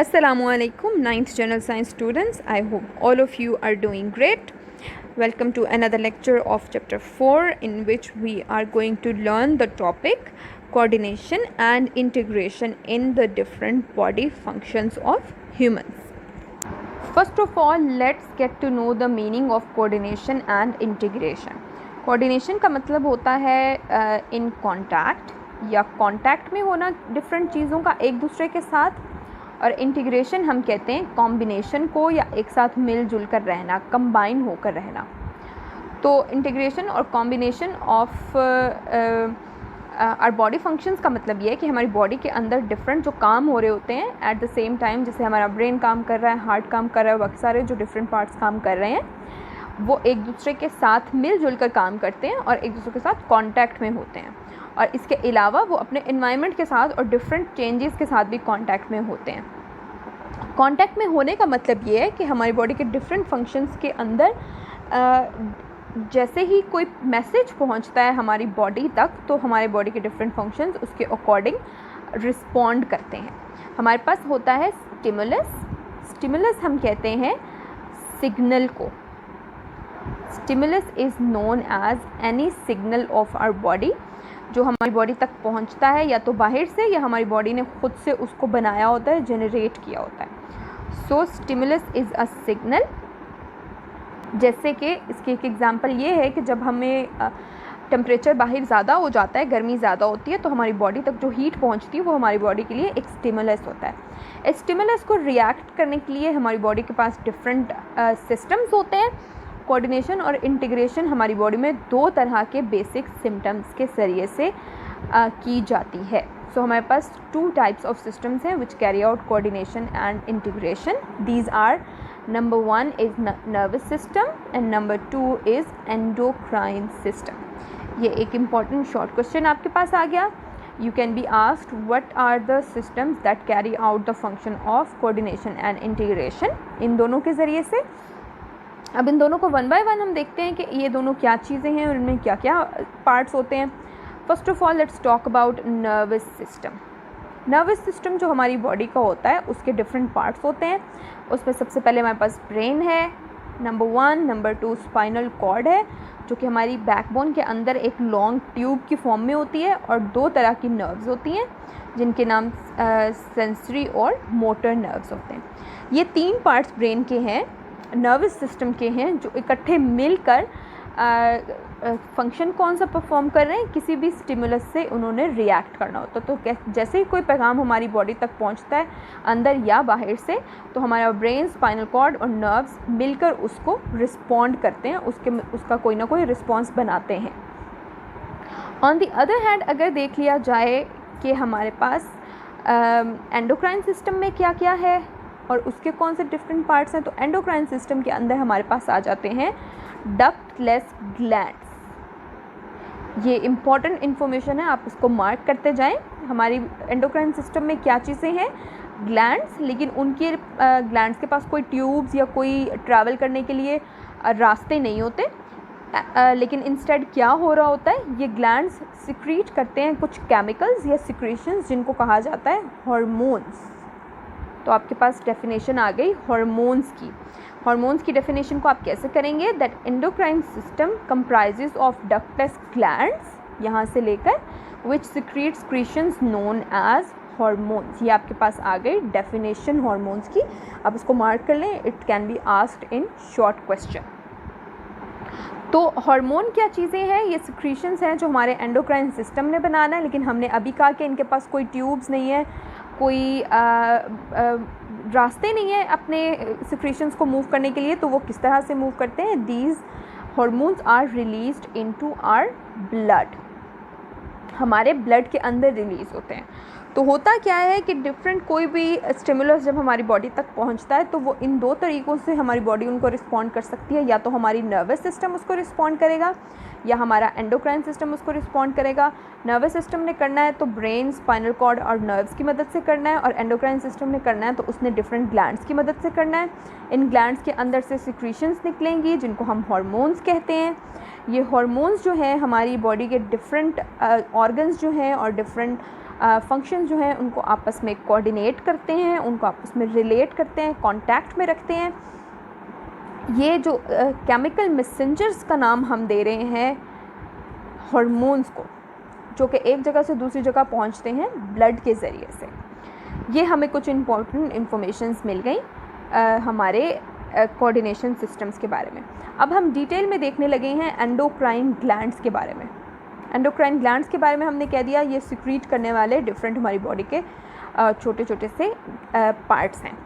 Assalamualaikum 9th General Science students. I hope all of you are doing great. Welcome to another lecture of chapter 4 in which we are going to learn the topic coordination and integration in the different body functions of humans. First of all, let's get to know the meaning of coordination and integration. Coordination का मतलब होता है in contact या contact में होना different चीज़ों का एक दूसरे के साथ, और इंटीग्रेशन हम कहते हैं कॉम्बिनेशन को या एक साथ मिलजुल कर रहना, कंबाइन होकर रहना. तो इंटीग्रेशन और combination of our body functions का मतलब ये है कि हमारी बॉडी के अंदर डिफरेंट जो काम हो रहे होते हैं एट द सेम टाइम, जैसे हमारा ब्रेन काम कर रहा है, हार्ट काम कर रहा है, बाकी सारे जो डिफरेंट पार्ट्स काम कर रहे हैं वो एक दूसरे के साथ मिलजुल कर काम करते हैं और एक दूसरे के साथ कांटेक्ट में होते हैं. और इसके अलावा वो अपने एनवायरनमेंट के साथ और डिफरेंट चेंजेस के साथ भी कांटेक्ट में होते हैं. कांटेक्ट में होने का मतलब ये है कि हमारी बॉडी के डिफरेंट फंक्शंस के अंदर जैसे ही कोई मैसेज पहुंचता है हमारी बॉडी तक, तो हमारे बॉडी के डिफरेंट फंक्शंस उसके अकॉर्डिंग रिस्पॉन्ड करते हैं. हमारे पास होता है स्टिमुलस. स्टिमुलस हम कहते हैं सिग्नल को. Stimulus is known as any signal of our body जो हमारी बॉडी तक पहुंचता है या तो बाहर से या हमारी बॉडी ने खुद से उसको बनाया होता है, जनरेट किया होता है. सो स्टिमुलस इज़ अ सिग्नल. जैसे कि इसकी एक एग्जांपल ये है कि जब हमें टेम्परेचर बाहर ज़्यादा हो जाता है, गर्मी ज़्यादा होती है, तो हमारी बॉडी तक जो हीट पहुंचती है वो हमारी बॉडी के लिए एक स्टिमुलस होता है. इस स्टिमुलस को रिएक्ट करने के लिए हमारी बॉडी के पास डिफरेंट सिस्टम्स होते हैं. कोऑर्डिनेशन और इंटीग्रेशन हमारी बॉडी में दो तरह के बेसिक सिम्टम्स के ज़रिए से की जाती है. सो हमारे पास टू टाइप्स ऑफ सिस्टम्स हैं which carry out coordination and integration. These are number 1 is nervous system and number 2 is endocrine system. ये एक इम्पॉर्टेंट शॉर्ट क्वेश्चन आपके पास आ गया. You can be asked what are the systems that carry out the function of coordination and integration. इन दोनों के ज़रिए से अब इन दोनों को वन बाय वन हम देखते हैं कि ये दोनों क्या चीज़ें हैं और इनमें क्या क्या पार्ट्स होते हैं. First of all let's talk about nervous system. Nervous system जो हमारी बॉडी का होता है उसके डिफरेंट पार्ट्स होते हैं. उसमें सबसे पहले हमारे पास ब्रेन है, नंबर 1. नंबर 2 स्पाइनल कॉर्ड है जो कि हमारी बैकबोन के अंदर एक लॉन्ग ट्यूब की फॉर्म में होती है, और दो तरह की नर्व्स होती हैं जिनके नाम सेंसरी और मोटर नर्व्स होते हैं. ये तीन पार्ट्स ब्रेन के हैं, नर्वस सिस्टम के हैं, जो इकट्ठे मिलकर फंक्शन कौन सा परफॉर्म कर रहे हैं, किसी भी स्टिमुलस से उन्होंने रिएक्ट करना होता है. तो जैसे ही कोई पैगाम हमारी बॉडी तक पहुंचता है अंदर या बाहर से, तो हमारा ब्रेन, स्पाइनल कॉर्ड और नर्व्स मिलकर उसको रिस्पॉन्ड करते हैं, उसका कोई ना कोई रिस्पॉन्स बनाते हैं. ऑन द अदर हैंड अगर देख लिया जाए कि हमारे पास एंडोक्राइन सिस्टम में क्या क्या है और उसके कौन से डिफरेंट पार्ट्स हैं, तो एंडोक्राइन सिस्टम के अंदर हमारे पास आ जाते हैं डक्टलेस ग्लैंड्स. ये इम्पॉर्टेंट इन्फॉर्मेशन है, आप इसको मार्क करते जाएं. हमारी एंडोक्राइन सिस्टम में क्या चीज़ें हैं, ग्लैंड्स, लेकिन उनके ग्लैंड्स के पास कोई ट्यूब्स या कोई ट्रैवल करने के लिए रास्ते नहीं होते. लेकिन इंस्टेड क्या हो रहा होता है, ये ग्लैंड्स सिक्रीट करते हैं कुछ केमिकल्स या सिक्रीशंस जिनको कहा जाता है हार्मोन्स. तो आपके पास डेफिनेशन आ गई हार्मोन्स की. हार्मोन्स की डेफिनेशन को आप कैसे करेंगे, that endocrine system comprises of ductless glands, यहाँ से लेकर which secrete secretions known as hormones. ये आपके पास आ गई डेफिनेशन हार्मोन्स की. आप इसको मार्क कर लें, it can be asked in short question. तो हार्मोन क्या चीज़ें हैं, ये सिक्रीशंस हैं जो हमारे एंडोक्राइन सिस्टम ने बनाना है, लेकिन हमने अभी कहा कि इनके पास कोई ट्यूब्स नहीं है, कोई रास्ते नहीं है अपने सिक्रीशंस को मूव करने के लिए. तो वो किस तरह से मूव करते हैं, these hormones are released into our blood. हमारे ब्लड के अंदर रिलीज़ होते हैं. तो होता क्या है कि डिफरेंट कोई भी स्टिमुलस जब हमारी बॉडी तक पहुंचता है तो वो इन दो तरीक़ों से हमारी बॉडी उनको रिस्पॉन्ड कर सकती है. या तो हमारी नर्वस सिस्टम उसको रिस्पॉन्ड करेगा या हमारा एंडोक्राइन सिस्टम उसको रिस्पॉन्ड करेगा. नर्वस सिस्टम ने करना है तो ब्रेन, स्पाइनल कॉर्ड और नर्व्स की मदद से करना है, और एंडोक्राइन सिस्टम ने करना है तो उसने डिफरेंट ग्लैंड्स की मदद से करना है. इन ग्लैंड्स के अंदर से सिक्रीशंस निकलेंगी जिनको हम हार्मोन्स कहते हैं. ये हार्मोन्स जो हैं हमारी बॉडी के डिफरेंट ऑर्गन्स जो हैं और डिफरेंट फंक्शन जो हैं उनको आपस में कोऑर्डिनेट करते हैं, उनको आपस में रिलेट करते हैं, कांटेक्ट में रखते हैं। ये जो केमिकल मैसेंजर्स का नाम हम दे रहे हैं हार्मोन्स को, जो कि एक जगह से दूसरी जगह पहुंचते हैं ब्लड के ज़रिए से। ये हमें कुछ इम्पॉर्टेंट इन्फॉर्मेशंस मिल गई हमारे कोऑर्डिनेशन सिस्टम्स के बारे में। अब हम डिटेल में देखने लगे हैं एंडोक्राइन ग्लैंड्स के बारे में। एंडोक्राइन ग्लैंड्स के बारे में हमने कह दिया ये सिक्रीट करने वाले डिफरेंट हमारी बॉडी के छोटे छोटे से पार्ट्स हैं।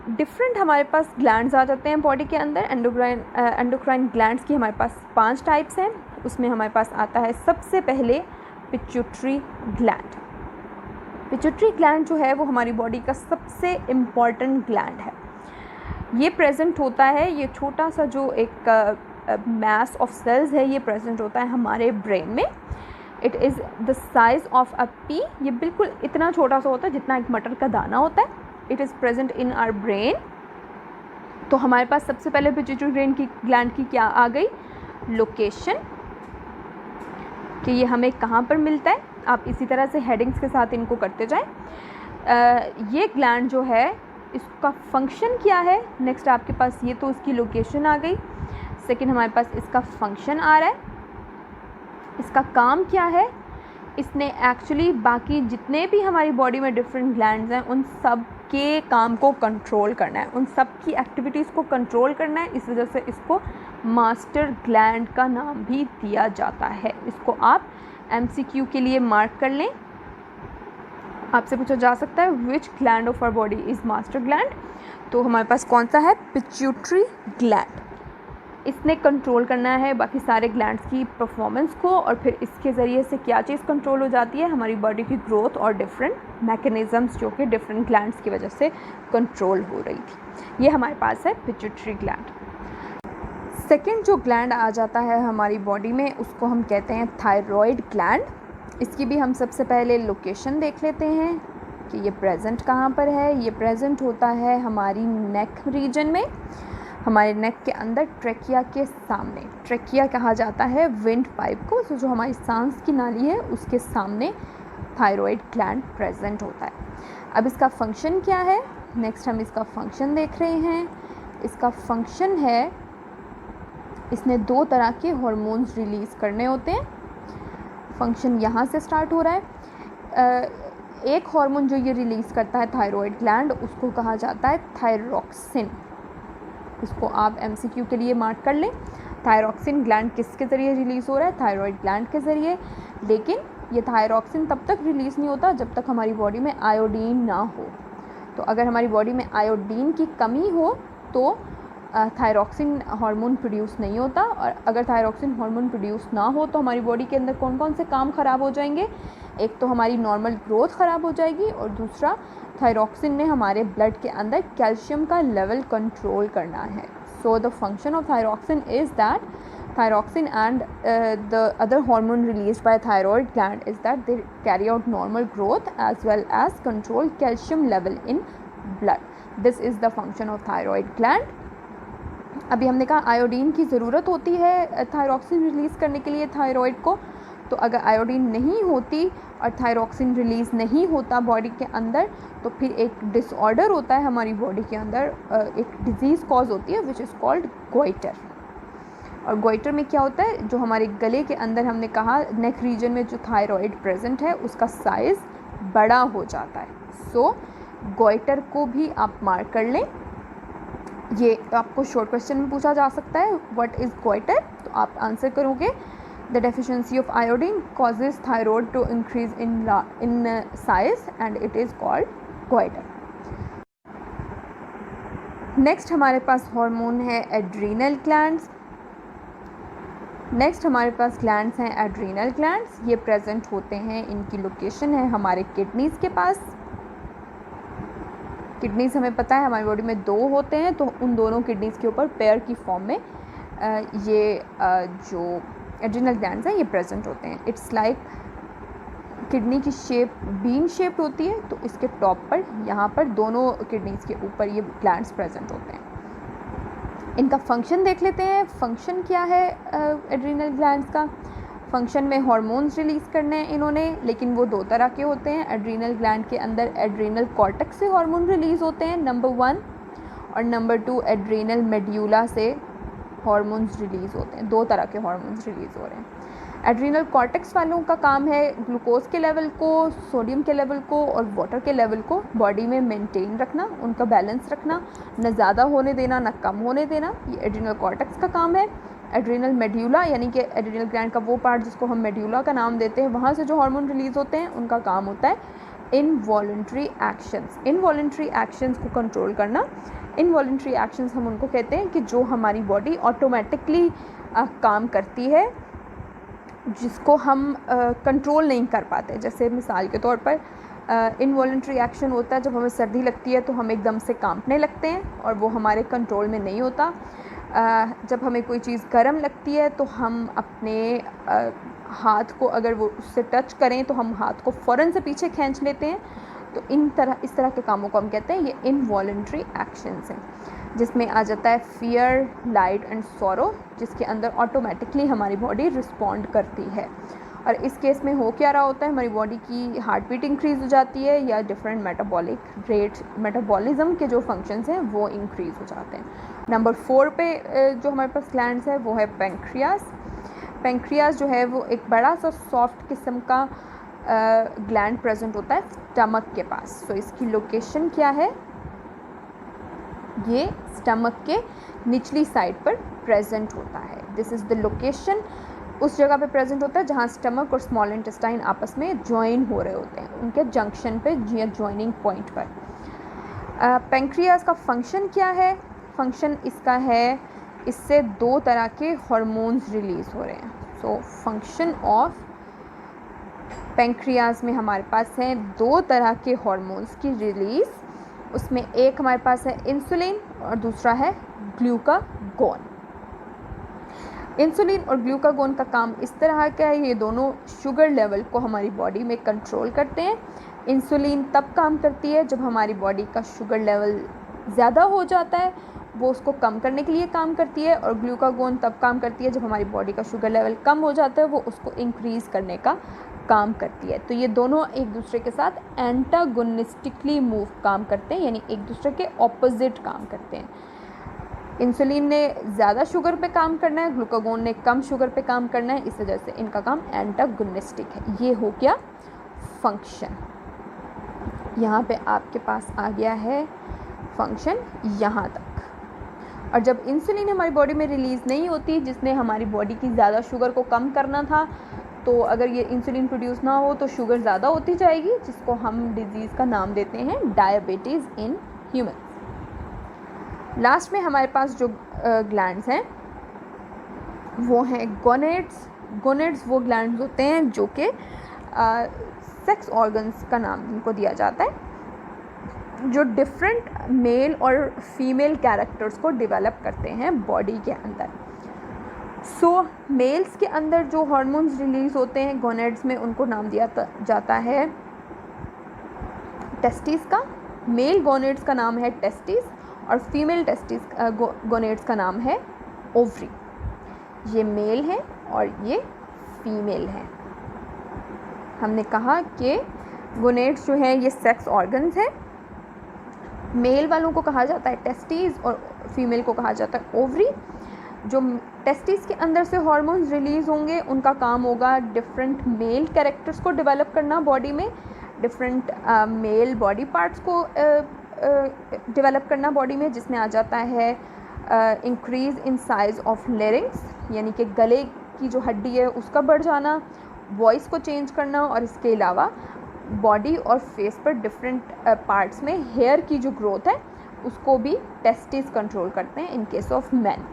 डिफरेंट हमारे पास ग्लैंड्स आ जाते हैं बॉडी के अंदर। एंडोक्राइन ग्लैंड्स की हमारे पास 5 टाइप्स हैं। उसमें हमारे पास आता है सबसे पहले पिट्यूटरी ग्लैंड। पिट्यूटरी ग्लैंड जो है वो हमारी बॉडी का सबसे इम्पॉर्टेंट ग्लैंड है। ये प्रेजेंट होता है, ये छोटा सा जो एक मास ऑफ सेल्स है ये प्रेजेंट होता है हमारे ब्रेन में। It is the size of a P. ये बिल्कुल इतना छोटा सा होता है जितना एक मटर का दाना होता है। It is present in our brain. तो हमारे पास सबसे पहले पिट्यूटरी ग्लैंड की क्या आ गई, लोकेशन, कि ये हमें कहाँ पर मिलता है। आप इसी तरह से हेडिंग्स के साथ इनको करते जाएं। ये ग्लैंड जो है इसका फंक्शन क्या है। नेक्स्ट आपके पास ये तो इसकी लोकेशन आ गई। सेकंड हमारे पास इसका फंक्शन आ रहा है, इसका काम क्या है। इसने एक्चुअली बाकी जितने भी हमारी बॉडी में डिफरेंट ग्लैंड्स हैं उन सब के काम को कंट्रोल करना है, उन सब की एक्टिविटीज़ को कंट्रोल करना है। इस वजह से इसको मास्टर ग्लैंड का नाम भी दिया जाता है। इसको आप MCQ के लिए मार्क कर लें। आपसे पूछा जा सकता है which gland of our body is master gland. तो हमारे पास कौन सा है, पिट्यूटरी ग्लैंड। इसने कंट्रोल करना है बाकी सारे ग्लैंड्स की परफॉर्मेंस को, और फिर इसके ज़रिए से क्या चीज़ कंट्रोल हो जाती है, हमारी बॉडी की ग्रोथ और डिफरेंट मैकेनिज़म्स जो कि डिफरेंट ग्लैंड्स की वजह से कंट्रोल हो रही थी। ये हमारे पास है पिट्यूटरी ग्लैंड। सेकेंड जो ग्लैंड आ जाता है हमारी बॉडी में उसको हम कहते हैं थायरॉयड ग्लैंड। इसकी भी हम सबसे पहले लोकेशन देख लेते हैं कि ये प्रेजेंट कहाँ पर है। ये प्रेजेंट होता है हमारी नेक रीजन में, हमारे नेक के अंदर ट्रेकिया के सामने। ट्रेकिया कहा जाता है विंड पाइप को, जो हमारी सांस की नाली है उसके सामने थायरॉयड ग्लैंड प्रेजेंट होता है। अब इसका फंक्शन क्या है, नेक्स्ट हम इसका फंक्शन देख रहे हैं। इसका फंक्शन है, इसने 2 तरह के हार्मोन्स रिलीज़ करने होते हैं। फंक्शन यहाँ से स्टार्ट हो रहा है। एक हार्मोन जो ये रिलीज़ करता है थायरॉयड ग्लैंड, उसको कहा जाता है थायरॉक्सिन। इसको आप MCQ के लिए मार्क कर लें। थायरॉक्सिन ग्लैंड किसके ज़रिए रिलीज़ हो रहा है, थायरॉयड ग्लैंड के ज़रिए। लेकिन ये थायरॉक्सिन तब तक रिलीज़ नहीं होता जब तक हमारी बॉडी में आयोडीन ना हो। तो अगर हमारी बॉडी में आयोडीन की कमी हो तो थायरॉक्सिन हार्मोन प्रोड्यूस नहीं होता, और अगर थायरॉक्सिन हार्मोन प्रोड्यूस ना हो तो हमारी बॉडी के अंदर कौन कौन से काम ख़राब हो जाएंगे। एक तो हमारी नॉर्मल ग्रोथ ख़राब हो जाएगी, और दूसरा थायरॉक्सिन ने हमारे ब्लड के अंदर कैल्शियम का लेवल कंट्रोल करना है। So the function of thyroxine is that thyroxine and the other hormone released by thyroid gland is that they carry out normal growth as well as control calcium level in blood. This is the function of thyroid gland. अभी हमने कहा iodine की ज़रूरत होती है thyroxine release करने के लिए थायरॉयड को। तो अगर आयोडीन नहीं होती और थायरॉक्सिन रिलीज़ नहीं होता बॉडी के अंदर, तो फिर एक डिसऑर्डर होता है हमारी बॉडी के अंदर, एक डिजीज़ कॉज होती है विच इज़ कॉल्ड गोइटर। और गोइटर में क्या होता है, जो हमारे गले के अंदर हमने कहा नेक रीजन में जो थायरॉयड प्रेजेंट है उसका साइज़ बड़ा हो जाता है। सो गोइटर को भी आप मार्क कर लें। ये आपको शॉर्ट क्वेश्चन में पूछा जा सकता है, व्हाट इज़ गोइटर। तो आप आंसर करोगे the deficiency of iodine causes thyroid to increase in size and it is called goiter. Next हमारे पास हार्मोन है एड्रीनल ग्लैंड्स। नेक्स्ट हमारे पास ग्लैंड्स हैं एड्रीनल ग्लैंड्स। ये प्रेजेंट होते हैं, इनकी लोकेशन है हमारे किडनीज़ के पास। किडनीज़ हमें पता है हमारी बॉडी में 2 होते हैं, तो उन दोनों किडनीज़ के ऊपर पेयर की फॉर्म में ये जो एड्रीनल ग्लैंड्स हैं ये प्रेजेंट होते हैं। इट्स लाइक किडनी की शेप बीन शेप्ड होती है, तो इसके टॉप पर यहाँ पर दोनों किडनीज़ के ऊपर ये ग्लैंड्स प्रेजेंट होते हैं। इनका फंक्शन देख लेते हैं। फंक्शन क्या है एड्रीनल ग्लैंड्स का। फंक्शन में हार्मोन्स रिलीज़ करने हैं इन्होंने, लेकिन वो दो तरह के होते हैं। एड्रीनल ग्लैंड के अंदर एड्रीनल कॉर्टेक्स से हार्मोन रिलीज़ होते हैं नंबर 1, और नंबर 2 एड्रीनल मेड्यूला से हार्मोन्स रिलीज़ होते हैं। दो तरह के हार्मोन्स रिलीज़ हो रहे हैं। एड्रीनल कॉर्टेक्स वालों का काम है ग्लूकोज के लेवल को, सोडियम के लेवल को और वाटर के लेवल को बॉडी में मेंटेन रखना, उनका बैलेंस रखना, न ज़्यादा होने देना न कम होने देना, ये एड्रीनल कॉर्टेक्स का काम है। एड्रीनल मेड्यूला यानी कि एड्रीनल ग्लैंड का वो पार्ट जिसको हम मेड्यूला का नाम देते हैं, वहाँ से जो हार्मोन रिलीज़ होते हैं उनका काम होता है इनवॉलंटरी एक्शंस। इनवॉलंटरी एक्शंस को कंट्रोल करना। इनवॉलंटरी एक्शंस हम उनको कहते हैं कि जो हमारी बॉडी ऑटोमेटिकली काम करती है, जिसको हम कंट्रोल नहीं कर पाते। जैसे मिसाल के तौर पर इनवॉलंटरी एक्शन होता है जब हमें सर्दी लगती है तो हम एकदम से कांपने लगते हैं और वो हमारे कंट्रोल में नहीं होता। जब हमें कोई चीज़ गर्म लगती है तो हम अपने हाथ को अगर वो उससे टच करें तो हम हाथ को फ़ौरन से पीछे खींच लेते हैं। तो इस तरह के कामों को हम कहते हैं ये इनवॉलंटरी एक्शंस हैं, जिसमें आ जाता है फियर, लाइट एंड सॉरो, जिसके अंदर ऑटोमेटिकली हमारी बॉडी रिस्पॉन्ड करती है। और इस केस में हो क्या रहा होता है, हमारी बॉडी की हार्ट बीट इंक्रीज़ हो जाती है या डिफरेंट मेटाबॉलिक रेट, मेटाबॉलिज्म के जो फंक्शंस हैं वो इंक्रीज़ हो जाते हैं। नंबर 4 पे जो हमारे पास ग्लैंड्स है वो है पेंक्रियास। पेंक्रियास जो है वो एक बड़ा सा सॉफ्ट किस्म का ग्लैंड प्रेजेंट होता है स्टमक के पास। सो इसकी लोकेशन क्या है, ये स्टमक के निचली साइड पर प्रेजेंट होता है। दिस इज़ द लोकेशन, उस जगह पे प्रेजेंट होता है जहाँ स्टमक और स्मॉल इंटेस्टाइन आपस में ज्वाइन हो रहे होते हैं, उनके जंक्शन पे या ज्वाइनिंग पॉइंट पर। पेंक्रियास का फंक्शन क्या है? फंक्शन इसका है, इससे दो तरह के हार्मोन्स रिलीज़ हो रहे हैं। सो फंक्शन ऑफ पेंक्रियास में हमारे पास है दो तरह के हार्मोन्स की रिलीज़। उसमें एक हमारे पास है इंसुलिन और दूसरा है ग्लूकागोन। इंसुलिन और ग्लूकागोन का काम इस तरह का है, ये दोनों शुगर लेवल को हमारी बॉडी में कंट्रोल करते हैं। इंसुलिन तब काम करती है जब हमारी बॉडी का शुगर लेवल ज़्यादा हो जाता है, वो उसको कम करने के लिए काम करती है। और ग्लूकागोन तब काम करती है जब हमारी बॉडी का शुगर लेवल कम हो जाता है, वो उसको इंक्रीज़ करने का काम करती है। तो ये दोनों एक दूसरे के साथ एंटागोनिस्टिकली मूव काम करते हैं, यानी एक दूसरे के ऑपोजिट काम करते हैं। इंसुलिन ने ज़्यादा शुगर पे काम करना है, ग्लूकागोन ने कम शुगर पे काम करना है, इस वजह से इनका काम एंटागोनिस्टिक है। ये हो गया फंक्शन। यहाँ पे आपके पास आ गया है फंक्शन यहाँ तक। और जब इंसुलिन हमारी बॉडी में रिलीज़ नहीं होती, जिसने हमारी बॉडी की ज़्यादा शुगर को कम करना था, तो अगर ये इंसुलिन प्रोड्यूस ना हो तो शुगर ज़्यादा होती जाएगी, जिसको हम डिज़ीज़ का नाम देते हैं डायबिटीज़ इन ह्यूमन। लास्ट में हमारे पास जो ग्लैंड्स हैं वो हैं गोनेड्स। गोनेड्स वो ग्लैंड्स होते हैं जो कि सेक्स ऑर्गन्स का नाम इनको दिया जाता है, जो डिफरेंट मेल और फीमेल कैरेक्टर्स को डेवलप करते हैं बॉडी के अंदर। सो मेल्स के अंदर जो हार्मोन्स रिलीज़ होते हैं गोनेड्स में, उनको नाम दिया जाता है टेस्टिस का। मेल गोनेड्स का नाम है टेस्टिस और फीमेल टेस्टिस गोनेड्स का नाम है ओवरी। ये मेल है और ये फीमेल है। हमने कहा कि गोनेड्स जो हैं ये सेक्स ऑर्गन्स हैं। मेल वालों को कहा जाता है टेस्टिस और फीमेल को कहा जाता है ओवरी। जो टेस्टिस के अंदर से हार्मोन्स रिलीज़ होंगे, उनका काम होगा डिफरेंट मेल कैरेक्टर्स को डेवलप करना बॉडी में, डिफरेंट मेल बॉडी पार्ट्स को डेवलप करना बॉडी में, जिसमें आ जाता है increase in size of larynx, यानी कि गले की जो हड्डी है उसका बढ़ जाना, वॉइस को चेंज करना, और इसके अलावा बॉडी और फेस पर डिफरेंट पार्ट्स में हेयर की जो ग्रोथ है उसको भी टेस्टिस कंट्रोल करते हैं in case of man.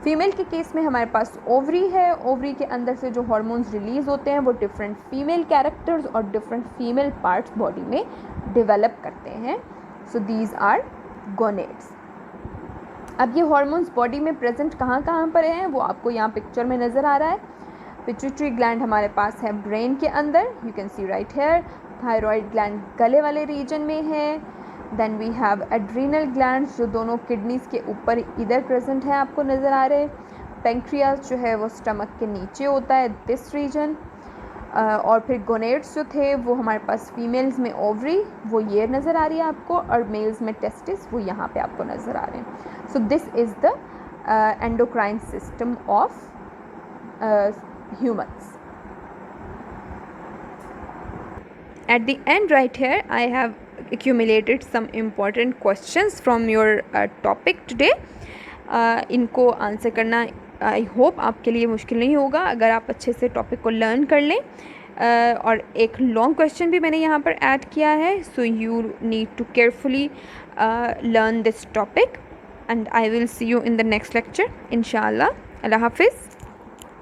Female के केस में हमारे पास ओवरी है। ओवरी के अंदर से जो हार्मोन्स रिलीज़ होते हैं वो डिफरेंट फीमेल कैरेक्टर्स और डिफरेंट फीमेल पार्ट्स बॉडी में डेवलप करते हैं। So these are gonads. अब ये हार्मोन्स बॉडी में प्रेजेंट कहाँ कहाँ पर हैं वो आपको यहाँ पिक्चर में नज़र आ रहा है। पिट्यूटरी ग्लैंड हमारे पास है ब्रेन के अंदर, you can see right here. Thyroid gland गले वाले रीजन में है। Then we have adrenal glands जो दोनों किडनीज़ के ऊपर इधर प्रेजेंट हैं, आपको नज़र आ रहे हैं। पेंक्रियाज जो है वो स्टमक के नीचे होता है, दिस रीजन। और फिर गोनेड्स जो थे वो हमारे पास फीमेल्स में ओवरी, वो ये नज़र आ रही है आपको, और मेल्स में टेस्टिस, वो यहाँ पे आपको नज़र आ रहे हैं। So this is the endocrine system of humans. At the end right here I have accumulated some important questions from your topic today. इनको आंसर करना आई होप आपके लिए मुश्किल नहीं होगा अगर आप अच्छे से टॉपिक को लर्न कर लें। और एक लॉन्ग क्वेश्चन भी मैंने यहाँ पर ऐड किया है, so you need to carefully learn this topic and I will see you in the next lecture इंशाल्लाह। अल्लाह हाफिज़।